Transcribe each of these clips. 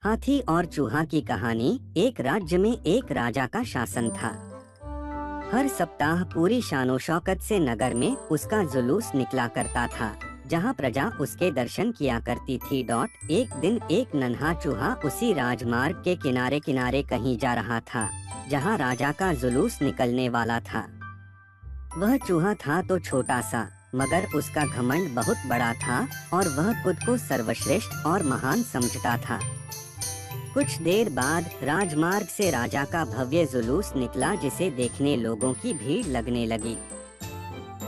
हाथी और चूहा की कहानी। एक राज्य में एक राजा का शासन था। हर सप्ताह पूरी शानो शौकत से नगर में उसका जुलूस निकला करता था, जहाँ प्रजा उसके दर्शन किया करती थी। एक दिन एक नन्हा चूहा उसी राजमार्ग के किनारे किनारे कहीं जा रहा था, जहाँ राजा का जुलूस निकलने वाला था। वह चूहा था तो छोटा सा, मगर उसका घमंड बहुत बड़ा था और वह खुद को सर्वश्रेष्ठ और महान समझता था। कुछ देर बाद राजमार्ग से राजा का भव्य जुलूस निकला, जिसे देखने लोगों की भीड़ लगने लगी।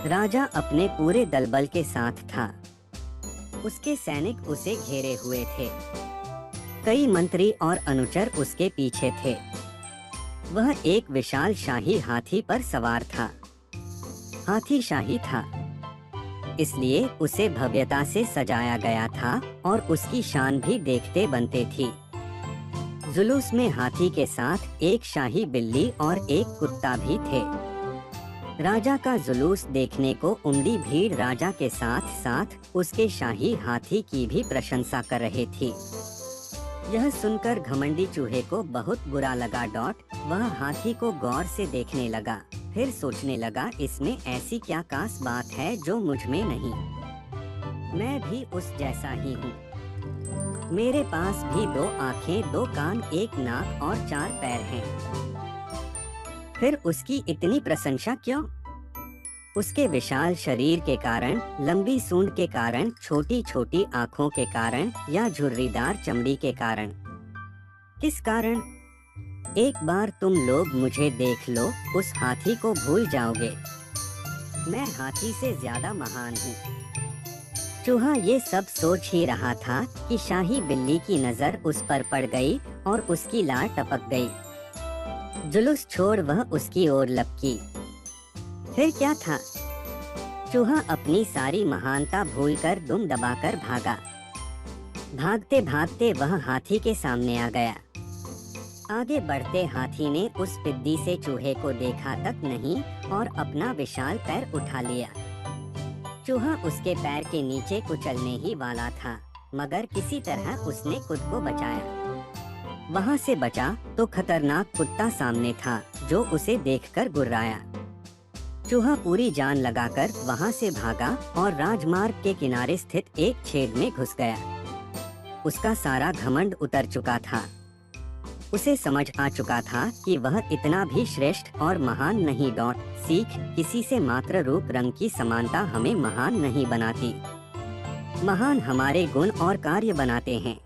राजा अपने पूरे दलबल के साथ था। उसके सैनिक उसे घेरे हुए थे। कई मंत्री और अनुचर उसके पीछे थे। वह एक विशाल शाही हाथी पर सवार था। हाथी शाही था, इसलिए उसे भव्यता से सजाया गया था और उसकी शान भी देखते बनते थी। जुलूस में हाथी के साथ एक शाही बिल्ली और एक कुत्ता भी थे। राजा का जुलूस देखने को उमड़ी भीड़ राजा के साथ साथ उसके शाही हाथी की भी प्रशंसा कर रही थी। यह सुनकर घमंडी चूहे को बहुत बुरा लगा। वह हाथी को गौर से देखने लगा, फिर सोचने लगा, इसमें ऐसी क्या खास बात है जो मुझ में नहीं। मैं भी उस जैसा ही हूँ। मेरे पास भी 2 आँखें, 2 कान, 1 नाक और 4 पैर हैं। फिर उसकी इतनी प्रशंसा क्यों? उसके विशाल शरीर के कारण, लंबी सूंड के कारण, छोटी छोटी आँखों के कारण या झुर्रीदार चमड़ी के कारण? किस कारण? एक बार तुम लोग मुझे देख लो, उस हाथी को भूल जाओगे। मैं हाथी से ज्यादा महान हूँ। चूहा ये सब सोच ही रहा था कि शाही बिल्ली की नजर उस पर पड़ गई और उसकी लार टपक गई। जुलूस छोड़ वह उसकी ओर लपकी। फिर क्या था? चूहा अपनी सारी महानता भूलकर दुम दबाकर भागा। भागते भागते वह हाथी के सामने आ गया। आगे बढ़ते हाथी ने उस पिद्दी से चूहे को देखा तक नहीं और अपना विशाल पैर उठा लिया। चूहा उसके पैर के नीचे कुचलने ही वाला था, मगर किसी तरह उसने खुद को बचाया। वहां से बचा तो खतरनाक कुत्ता सामने था, जो उसे देखकर गुर्राया। चूहा पूरी जान लगाकर वहां से भागा और राजमार्ग के किनारे स्थित एक छेद में घुस गया। उसका सारा घमंड उतर चुका था। उसे समझ आ चुका था कि वह इतना भी श्रेष्ठ और महान नहीं। सीख, किसी से मात्र रूप रंग की समानता हमें महान नहीं बनाती। महान हमारे गुण और कार्य बनाते हैं।